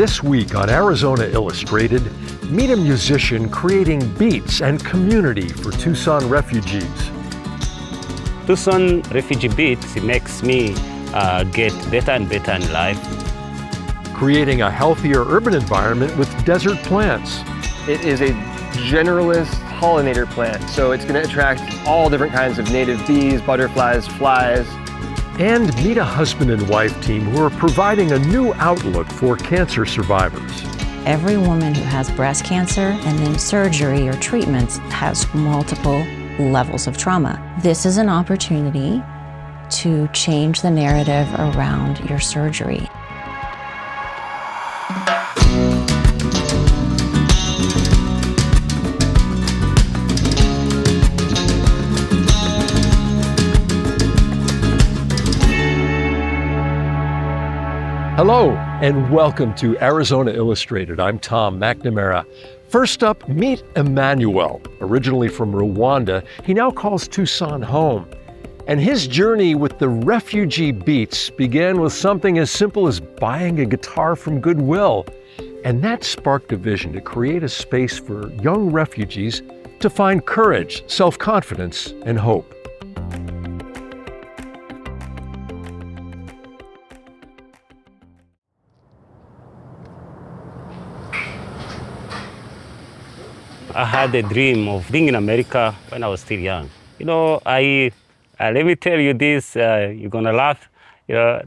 This week on Arizona Illustrated, meet a musician creating beats and community for Tucson refugees. Tucson Refugee Beats makes me get better and better in life. Creating a healthier urban environment with desert plants. It is a generalist pollinator plant, so it's going to attract all different kinds of native bees, butterflies, flies. And meet a husband and wife team who are providing a new outlook for cancer survivors. Every woman who has breast cancer and then surgery or treatments has multiple levels of trauma. This is an opportunity to change the narrative around your surgery. Hello, and welcome to Arizona Illustrated. I'm Tom McNamara. First up, meet Emmanuel. Originally from Rwanda, he now calls Tucson home. And his journey with the Refugee Beats began with something as simple as buying a guitar from Goodwill. And that sparked a vision to create a space for young refugees to find courage, self-confidence, and hope. I had a dream of being in America when I was still young. You know, let me tell you this, you're gonna laugh. You know,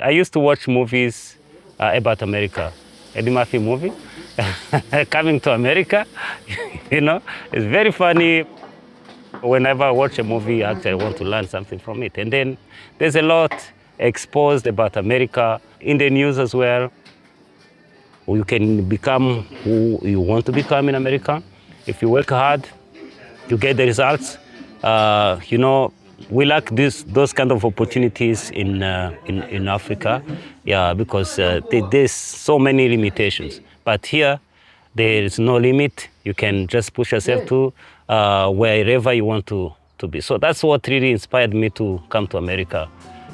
I used to watch movies about America. Eddie Murphy movie, Coming to America, you know, it's very funny. Whenever I watch a movie, actually I want to learn something from it. And then there's a lot exposed about America in the news as well. You can become who you want to become in America. If you work hard, you get the results. You know, we lack those kind of opportunities in Africa, yeah, because there's so many limitations. But here, there is no limit. You can just push yourself to wherever you want to be. So that's what really inspired me to come to America.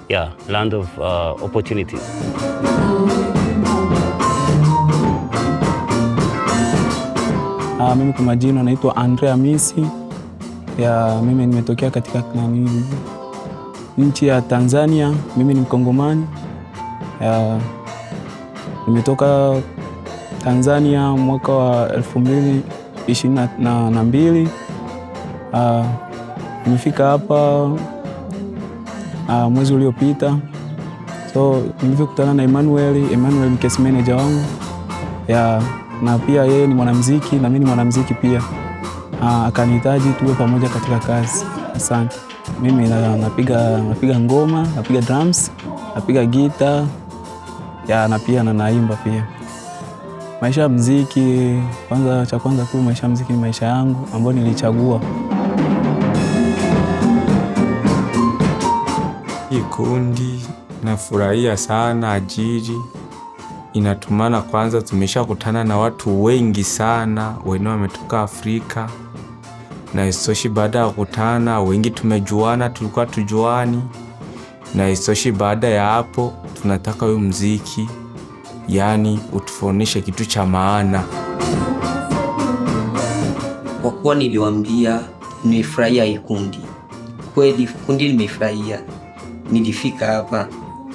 Yeah, land of opportunities. Mimi kwa majina naitwa Andrea Misi. Mimi nimetokea katika nchi ya Tanzania. Mimi ni Mkongomani. Nimetoka Tanzania mwaka wa 2022. Nimefika hapa mwezi uliopita. So nilivyokutana na Emmanuel ni case manager wangu. Na pia yeye ni mwanamuziki na mimi ni mwanamuziki pia. Akanihitaji tuwe pamoja katika kazi. Asante. Mimi napiga ngoma, napiga drums, napiga guitar, na pia naimba pia. Maisha ya muziki, cha kwanza tu maisha ya muziki ni maisha yangu ambayo nilichagua. Hii kundi nafurahia sana ajili. Inatumana kwanza tumeshakutana na watu wengi sana, wengi wametoka Afrika. Na isoshi baada ya kukutana, wengi tumejuana, tulikuwa tujuani. Na isoshi baada ya hapo, tunataka huyu muziki, yani utufonishe kitu cha maana. Kwa kuwa niliwaambia, nimefurahia hii kundi. Kweli kundi nimefurahia. Nilifika hapa,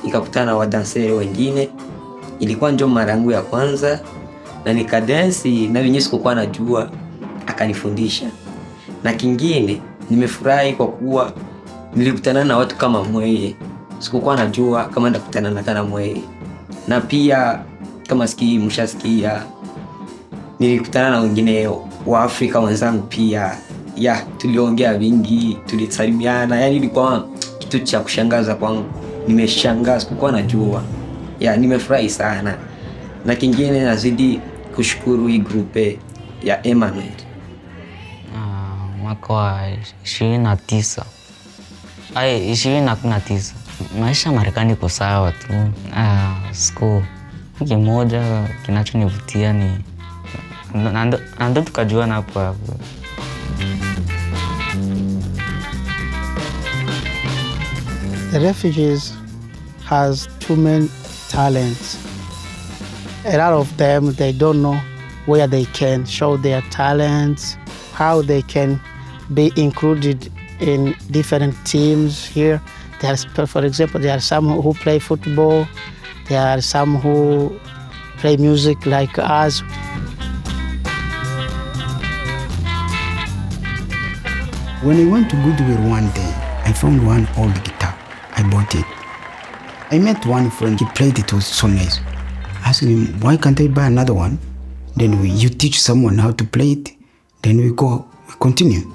nikakutana na wadanseri wengine. Ilikuwa ndio mara yangu ya kwanza na nikadensi na wenyewe sikuwa najua, akanifundisha. Na kingine nimefurahi kwa kuwa nilikutana na watu kama mweye. Sikuwa najua kama ndakutana na kana mweye. Na pia kama mshasikia nilikutana na wengine wa Afrika wenzangu pia. Tuliongea vingi, tulisalimiana. Yani ilikuwa kitu cha kushangaza kwangu. Nimeshangaa, sikuwa najua. Nimefurahi sana. Na kingine nazidi kushukuru hii grupe ya Emmanuel. Mwaka wa 29. 29. Maisha Marekani iko sawa tu. Siku kimoja kinachonivutia ni ndo tukajuana hapo. The refugees has two main talents. A lot of them, they don't know where they can show their talents, how they can be included in different teams here. There's, for example, there are some who play football, there are some who play music like us. When I went to Goodwill one day, I found one old guitar. I bought it. I met one friend, he played it, was so nice. I asked him, why can't I buy another one? Then you teach someone how to play it, then we continue. He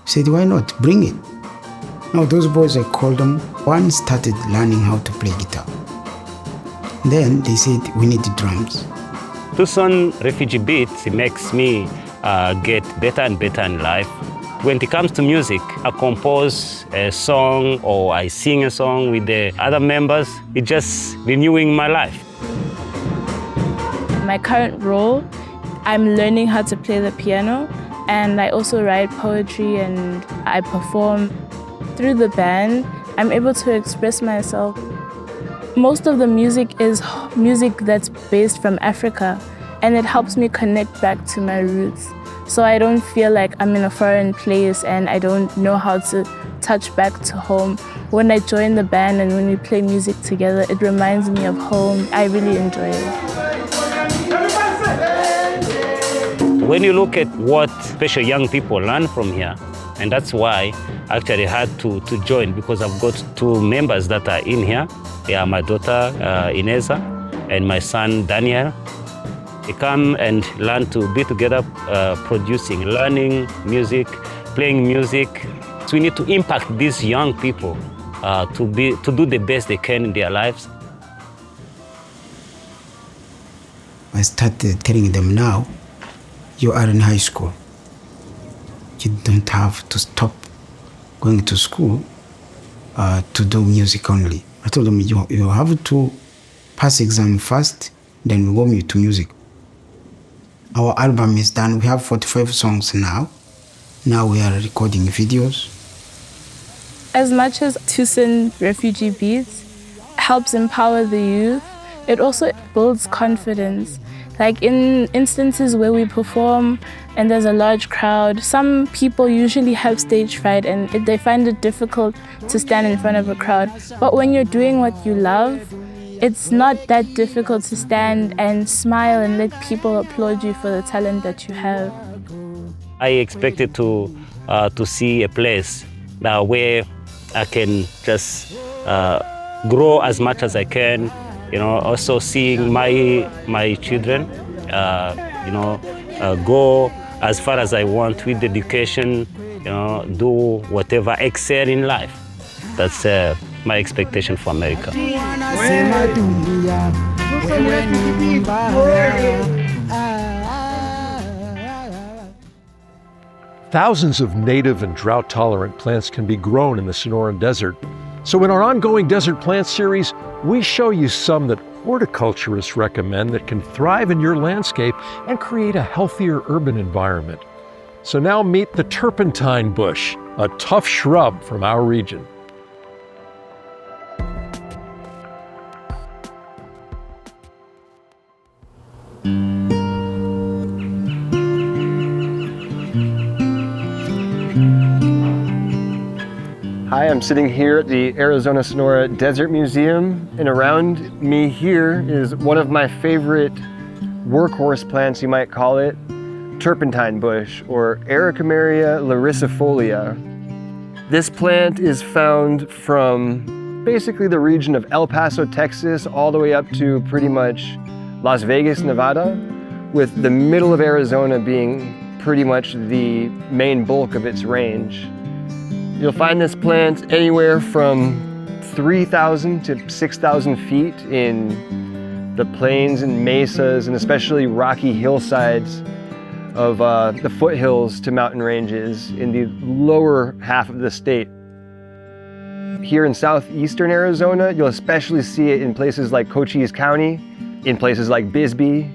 said, why not? Bring it. Now those boys, I called them, one started learning how to play guitar. Then they said, we need the drums. Tucson Refugee Beats, it makes me get better and better in life. When it comes to music, I compose a song or I sing a song with the other members. It's just renewing my life. My current role, I'm learning how to play the piano, and I also write poetry and I perform. Through the band, I'm able to express myself. Most of the music is music that's based from Africa, and it helps me connect back to my roots. So I don't feel like I'm in a foreign place and I don't know how to touch back to home. When I join the band and when we play music together, it reminds me of home. I really enjoy it. When you look at what special young people learn from here, and that's why I actually had to join, because I've got two members that are in here. They are my daughter Ineza and my son Daniel. They come and learn to be together, producing, learning music, playing music. So we need to impact these young people to do the best they can in their lives. I started telling them now, you are in high school. You don't have to stop going to school to do music only. I told them, you have to pass exam first, then we go to music. Our album is done. We have 45 songs now. Now we are recording videos. As much as Tucson Refugee Beats helps empower the youth, it also builds confidence. Like in instances where we perform and there's a large crowd, some people usually have stage fright and they find it difficult to stand in front of a crowd. But when you're doing what you love, it's not that difficult to stand and smile and let people applaud you for the talent that you have. I expected to see a place where I can just grow as much as I can. You know, also seeing my children, go as far as I want with education, do whatever, excel in life. That's my expectation for America. Thousands of native and drought-tolerant plants can be grown in the Sonoran Desert. So in our ongoing Desert Plant series, we show you some that horticulturists recommend that can thrive in your landscape and create a healthier urban environment. So now meet the turpentine bush, a tough shrub from our region. Hi, I'm sitting here at the Arizona Sonora Desert Museum, and around me here is one of my favorite workhorse plants, you might call it, turpentine bush, or Ericomeria laricifolia. This plant is found from basically the region of El Paso, Texas, all the way up to pretty much Las Vegas, Nevada, with the middle of Arizona being pretty much the main bulk of its range. You'll find this plant anywhere from 3,000 to 6,000 feet in the plains and mesas, and especially rocky hillsides of the foothills to mountain ranges in the lower half of the state. Here in southeastern Arizona, you'll especially see it in places like Cochise County, in places like Bisbee,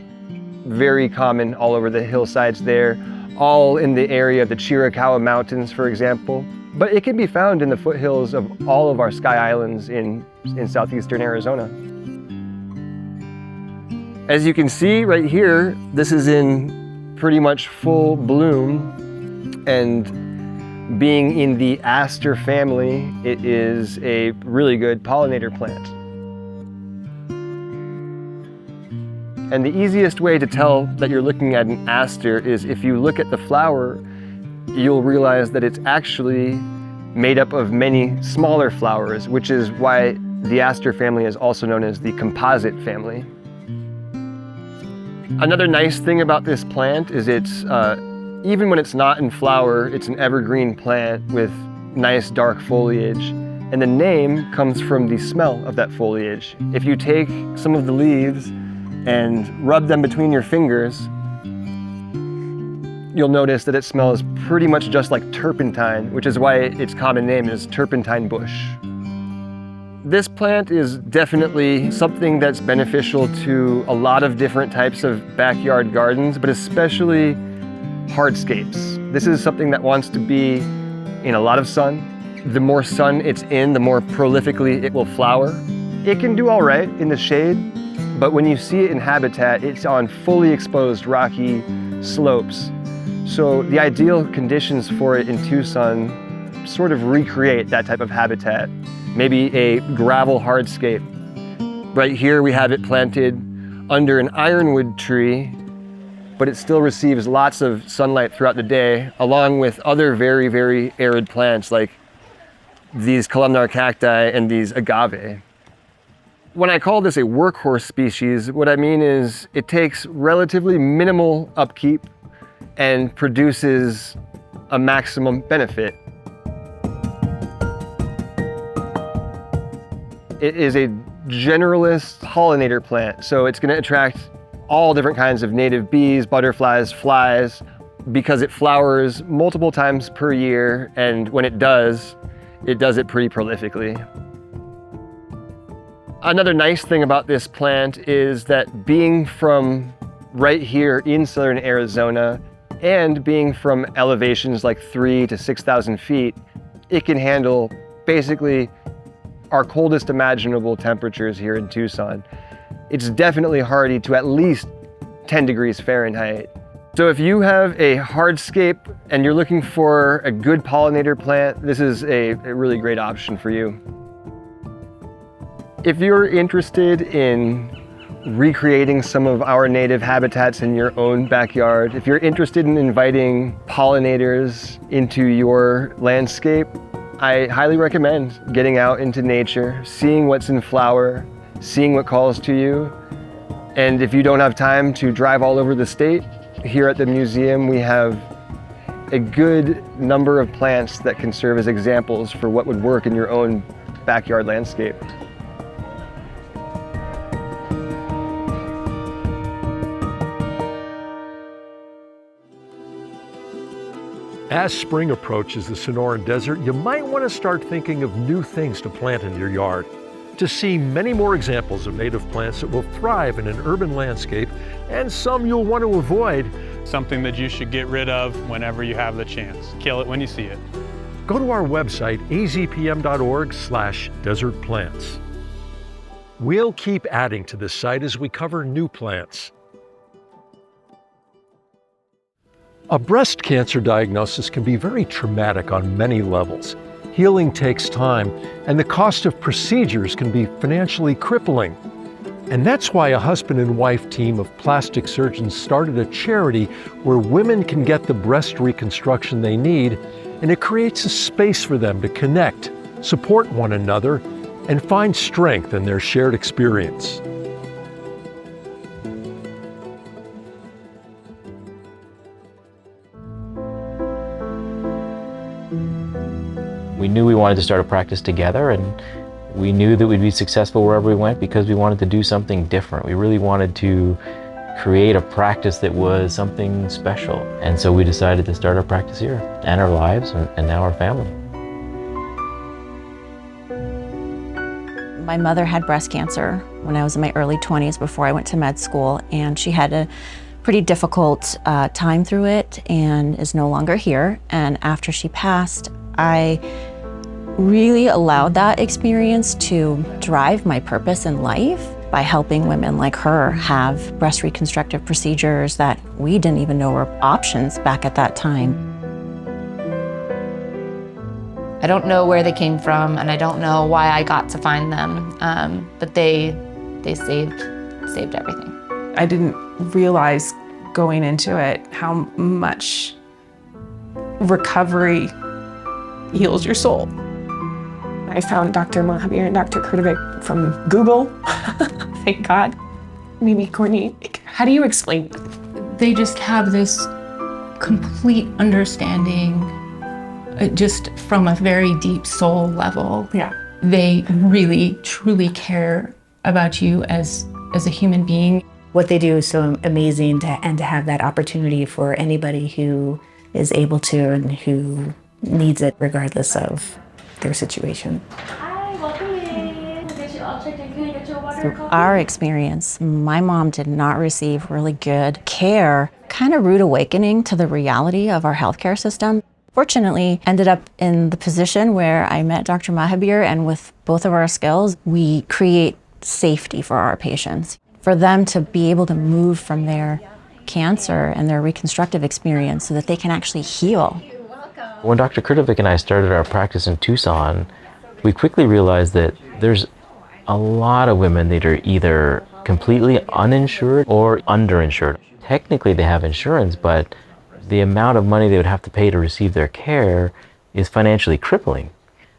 very common all over the hillsides there, all in the area of the Chiricahua Mountains, for example. But it can be found in the foothills of all of our sky islands in southeastern Arizona. As you can see right here, this is in pretty much full bloom, and being in the aster family, it is a really good pollinator plant. And the easiest way to tell that you're looking at an aster is if you look at the flower, you'll realize that it's actually made up of many smaller flowers, which is why the aster family is also known as the composite family. Another nice thing about this plant is it's, even when it's not in flower, it's an evergreen plant with nice dark foliage. And the name comes from the smell of that foliage. If you take some of the leaves and rub them between your fingers, you'll notice that it smells pretty much just like turpentine, which is why its common name is turpentine bush. This plant is definitely something that's beneficial to a lot of different types of backyard gardens, but especially hardscapes. This is something that wants to be in a lot of sun. The more sun it's in, the more prolifically it will flower. It can do all right in the shade, but when you see it in habitat, it's on fully exposed rocky slopes. So the ideal conditions for it in Tucson sort of recreate that type of habitat. Maybe a gravel hardscape. Right here we have it planted under an ironwood tree, but it still receives lots of sunlight throughout the day, along with other very, very arid plants like these columnar cacti and these agave. When I call this a workhorse species, what I mean is it takes relatively minimal upkeep and produces a maximum benefit. It is a generalist pollinator plant, so it's going to attract all different kinds of native bees, butterflies, flies, because it flowers multiple times per year, and when it does it pretty prolifically. Another nice thing about this plant is that being from right here in southern Arizona and being from elevations like 3,000 to 6,000 feet, it can handle basically our coldest imaginable temperatures here in Tucson. It's definitely hardy to at least 10 degrees Fahrenheit. So if you have a hardscape and you're looking for a good pollinator plant, this is a really great option for you. If you're interested in recreating some of our native habitats in your own backyard, if you're interested in inviting pollinators into your landscape, I highly recommend getting out into nature, seeing what's in flower, seeing what calls to you. And if you don't have time to drive all over the state, here at the museum we have a good number of plants that can serve as examples for what would work in your own backyard landscape. As spring approaches the Sonoran Desert, you might want to start thinking of new things to plant in your yard. To see many more examples of native plants that will thrive in an urban landscape, and some you'll want to avoid. Something that you should get rid of whenever you have the chance. Kill it when you see it. Go to our website, azpm.org/desertplants. We'll keep adding to this site as we cover new plants. A breast cancer diagnosis can be very traumatic on many levels. Healing takes time, and the cost of procedures can be financially crippling. And that's why a husband and wife team of plastic surgeons started a charity where women can get the breast reconstruction they need, and it creates a space for them to connect, support one another, and find strength in their shared experience. We knew we wanted to start a practice together, and we knew that we'd be successful wherever we went because we wanted to do something different. We really wanted to create a practice that was something special. And so we decided to start our practice here and our lives and now our family. My mother had breast cancer when I was in my early 20s before I went to med school, and she had a pretty difficult time through it and is no longer here. And after she passed, I really allowed that experience to drive my purpose in life. by helping women like her have breast reconstructive procedures that we didn't even know were options back at that time. I don't know where they came from, and I don't know why I got to find them, but they saved everything. I didn't realize going into it how much recovery heals your soul. I found Dr. Mahabir and Dr. Kurtovic from Google. Thank God. Mimi, Courtney, how do you explain it? They just have this complete understanding, just from a very deep soul level. Yeah. They really, truly care about you as a human being. What they do is so amazing, and to have that opportunity for anybody who is able to and who needs it, regardless of their situation. Hi, welcome in. We'll get you all checked in. Can I get your water? Through our experience, my mom did not receive really good care, kind of rude awakening to the reality of our healthcare system. Fortunately, ended up in the position where I met Dr. Mahabir, and with both of our skills, we create safety for our patients. For them to be able to move from their cancer and their reconstructive experience so that they can actually heal. When Dr. Kurtovic and I started our practice in Tucson, we quickly realized that there's a lot of women that are either completely uninsured or underinsured. Technically they have insurance, but the amount of money they would have to pay to receive their care is financially crippling.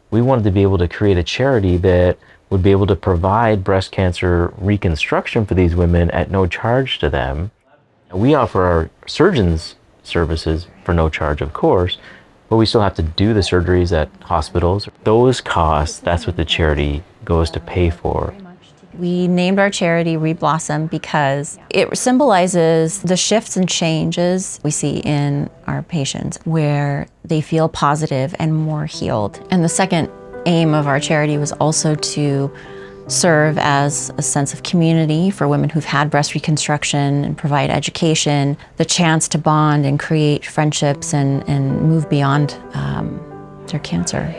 We wanted to be able to create a charity that would be able to provide breast cancer reconstruction for these women at no charge to them. We offer our surgeons services for no charge, of course, but we still have to do the surgeries at hospitals. Those costs, that's what the charity goes to pay for. We named our charity Reblossom because it symbolizes the shifts and changes we see in our patients, where they feel positive and more healed. And the second aim of our charity was also to serve as a sense of community for women who've had breast reconstruction and provide education, the chance to bond and create friendships and move beyond their cancer.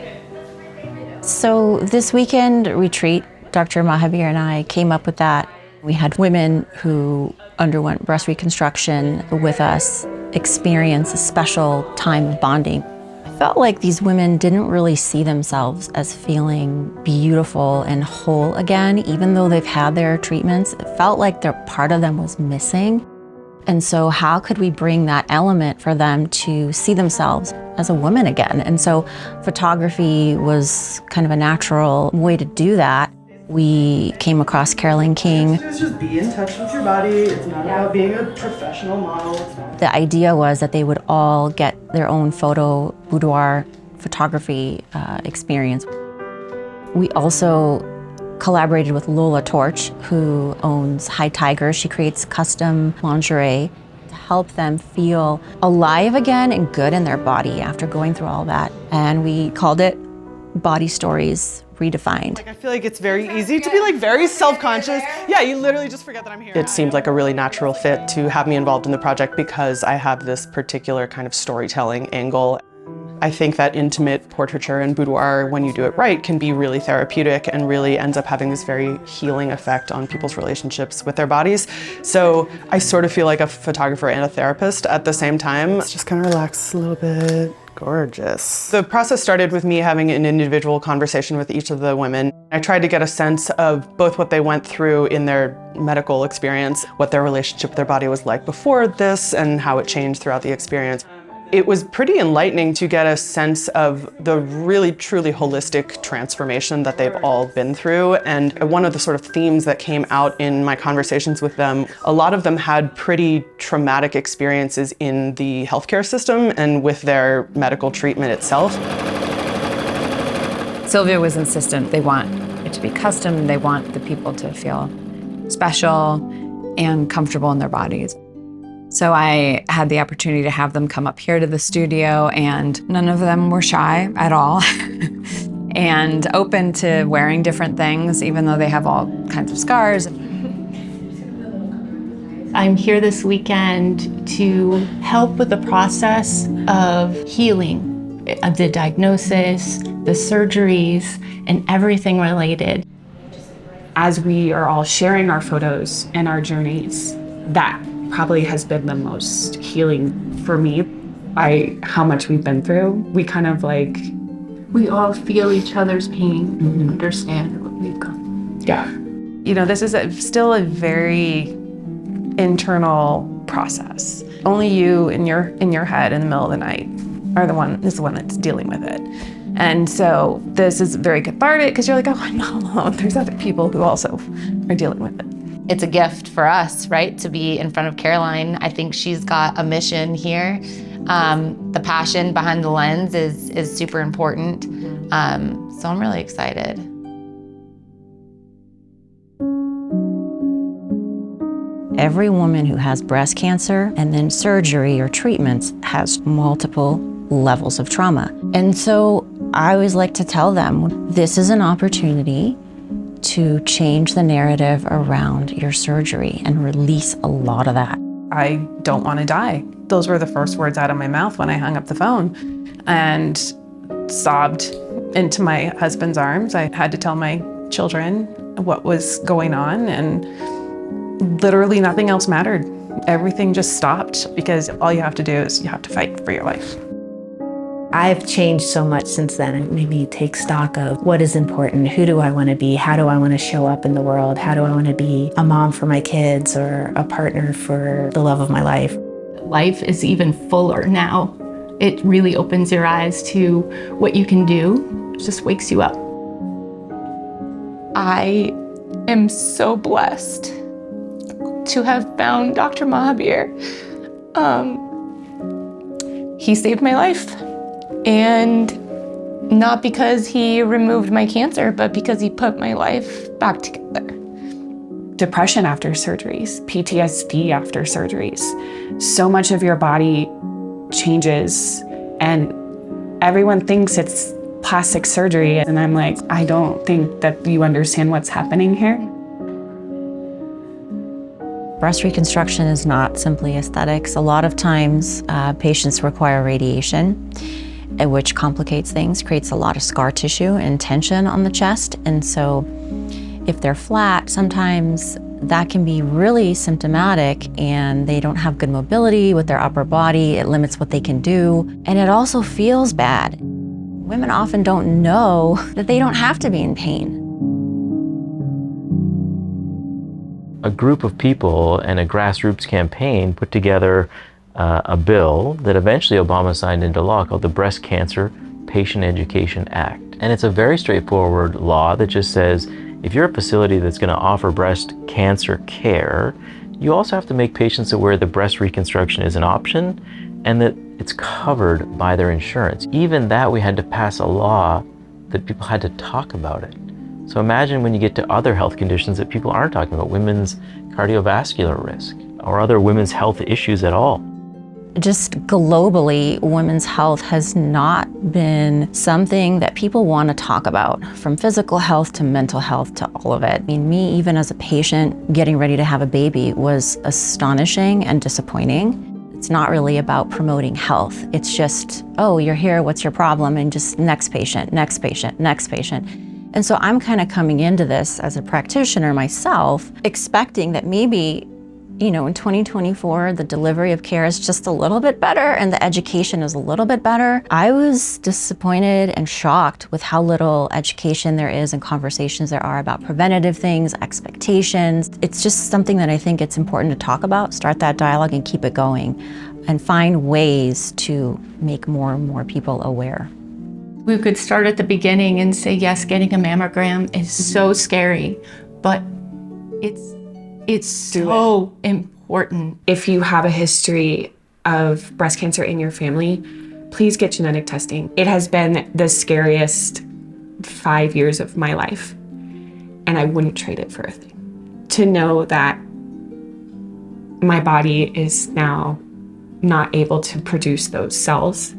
So this weekend retreat, Dr. Mahabir and I came up with that. We had women who underwent breast reconstruction with us experience a special time of bonding. I felt like these women didn't really see themselves as feeling beautiful and whole again, even though they've had their treatments. It felt like part of them was missing. And so how could we bring that element for them to see themselves as a woman again? And so photography was kind of a natural way to do that. We came across Carolyn King. Just be in touch with your body. It's not about being a professional model. The idea was that they would all get their own photo boudoir photography experience. We also collaborated with Lola Torch, who owns High Tiger. She creates custom lingerie to help them feel alive again and good in their body after going through all that. And we called it Body Stories Redefined. I feel like it's very easy to be very self-conscious. Yeah, you literally just forget that I'm here. It seemed like a really natural fit to have me involved in the project because I have this particular kind of storytelling angle. I think that intimate portraiture and boudoir, when you do it right, can be really therapeutic and really ends up having this very healing effect on people's relationships with their bodies. So I sort of feel like a photographer and a therapist at the same time. Let's just kind of relax a little bit. Gorgeous. The process started with me having an individual conversation with each of the women. I tried to get a sense of both what they went through in their medical experience, what their relationship with their body was like before this, and how it changed throughout the experience. It was pretty enlightening to get a sense of the really truly holistic transformation that they've all been through. And one of the sort of themes that came out in my conversations with them, a lot of them had pretty traumatic experiences in the healthcare system and with their medical treatment itself. Sylvia was insistent. They want it to be custom. They want the people to feel special and comfortable in their bodies. So I had the opportunity to have them come up here to the studio, and none of them were shy at all and open to wearing different things, even though they have all kinds of scars. I'm here this weekend to help with the process of healing, of the diagnosis, the surgeries, and everything related. As we are all sharing our photos and our journeys, that probably has been the most healing for me. By how much we've been through, we kind of like... We all feel each other's pain and understand what we've gone. Yeah. You know, this is still a very internal process. Only you in your head in the middle of the night is the one that's dealing with it. And so this is very cathartic because you're like, oh, I'm not alone. There's other people who also are dealing with it. It's a gift for us, right, to be in front of Caroline. I think she's got a mission here. The passion behind the lens is super important. So I'm really excited. Every woman who has breast cancer and then surgery or treatments has multiple levels of trauma. And so I always like to tell them, this is an opportunity to change the narrative around your surgery and release a lot of that. I don't want to die. Those were the first words out of my mouth when I hung up the phone and sobbed into my husband's arms. I had to tell my children what was going on, and literally nothing else mattered. Everything just stopped because all you have to do is you have to fight for your life. I've changed so much since then. It made me take stock of what is important, who do I want to be, how do I want to show up in the world, how do I want to be a mom for my kids or a partner for the love of my life. Life is even fuller now. It really opens your eyes to what you can do. It just wakes you up. I am so blessed to have found Dr. Mahabir. He saved my life. And not because he removed my cancer, but because he put my life back together. Depression after surgeries, PTSD after surgeries. So much of your body changes and everyone thinks it's plastic surgery. And I'm like, I don't think that you understand what's happening here. Breast reconstruction is not simply aesthetics. A lot of times patients require radiation, which complicates things, creates a lot of scar tissue and tension on the chest. And so if they're flat, sometimes that can be really symptomatic and they don't have good mobility with their upper body. It limits what they can do. And it also feels bad. Women often don't know that they don't have to be in pain. A group of people and a grassroots campaign put together a bill that eventually Obama signed into law called the Breast Cancer Patient Education Act. And it's a very straightforward law that just says, if you're a facility that's going to offer breast cancer care, you also have to make patients aware that breast reconstruction is an option and that it's covered by their insurance. Even that, we had to pass a law that people had to talk about it. So imagine when you get to other health conditions that people aren't talking about, women's cardiovascular risk or other women's health issues at all. Just globally, women's health has not been something that people want to talk about, from physical health to mental health to all of it. I mean, me, even as a patient getting ready to have a baby, was astonishing and disappointing. It's not really about promoting health. It's just, oh, you're here, what's your problem? And just next patient, next patient, next patient. And so I'm kind of coming into this as a practitioner myself, expecting that maybe, in 2024, the delivery of care is just a little bit better and the education is a little bit better. I was disappointed and shocked with how little education there is and conversations there are about preventative things, expectations. It's just something that I think it's important to talk about, start that dialogue and keep it going, and find ways to make more and more people aware. We could start at the beginning and say, yes, getting a mammogram is so scary, but it's so important. If you have a history of breast cancer in your family, please get genetic testing. It has been the scariest 5 years of my life, and I wouldn't trade it for a thing. To know that my body is now not able to produce those cells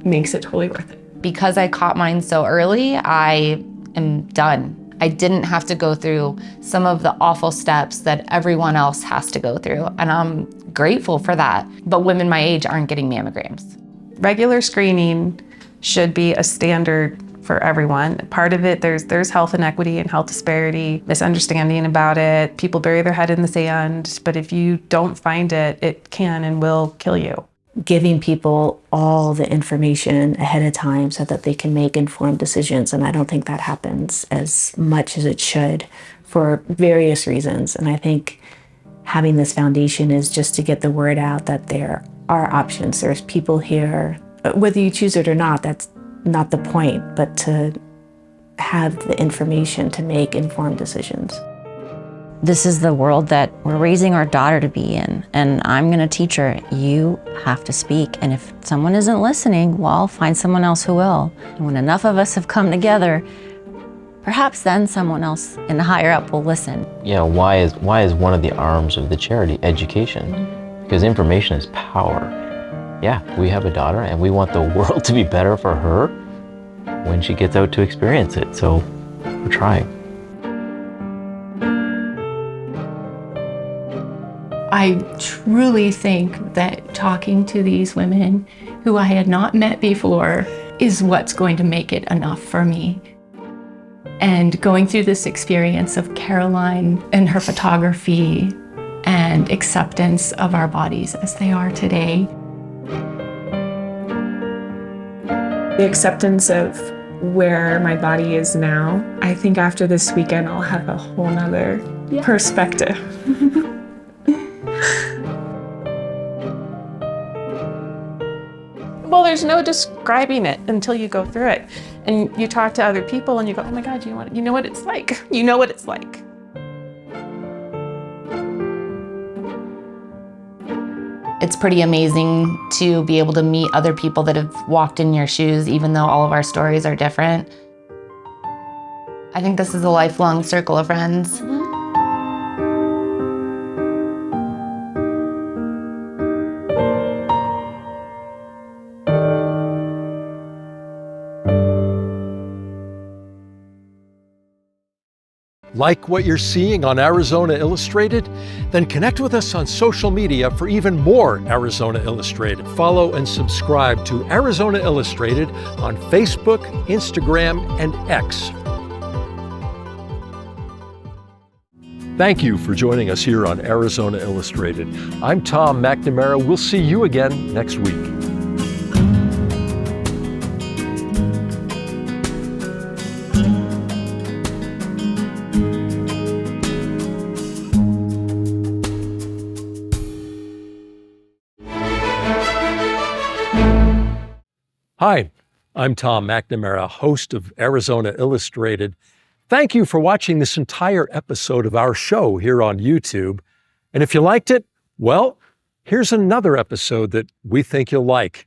makes it totally worth it. Because I caught mine so early, I am done. I didn't have to go through some of the awful steps that everyone else has to go through, and I'm grateful for that. But women my age aren't getting mammograms. Regular screening should be a standard for everyone. Part of it, there's health inequity and health disparity, misunderstanding about it. People bury their head in the sand, but if you don't find it, it can and will kill you. Giving people all the information ahead of time so that they can make informed decisions. And I don't think that happens as much as it should for various reasons. And I think having this foundation is just to get the word out that there are options. There's people here, whether you choose it or not, that's not the point, but to have the information to make informed decisions. This is the world that we're raising our daughter to be in, and I'm gonna teach her, you have to speak. And if someone isn't listening, well, find someone else who will. And when enough of us have come together, perhaps then someone else in the higher up will listen. Yeah, why is one of the arms of the charity education? Because information is power. Yeah, we have a daughter and we want the world to be better for her when she gets out to experience it. So we're trying. I truly think that talking to these women who I had not met before is what's going to make it enough for me. And going through this experience of Caroline and her photography and acceptance of our bodies as they are today. The acceptance of where my body is now, I think after this weekend I'll have a whole nother perspective. Well, there's no describing it until you go through it. And you talk to other people and you go, oh my God, you know what it's like. You know what it's like. It's pretty amazing to be able to meet other people that have walked in your shoes, even though all of our stories are different. I think this is a lifelong circle of friends. Like what you're seeing on Arizona Illustrated? Then connect with us on social media for even more Arizona Illustrated. Follow and subscribe to Arizona Illustrated on Facebook, Instagram, and X. Thank you for joining us here on Arizona Illustrated. I'm Tom McNamara. We'll see you again next week. Hi, I'm Tom McNamara, host of Arizona Illustrated. Thank you for watching this entire episode of our show here on YouTube. And if you liked it, well, here's another episode that we think you'll like.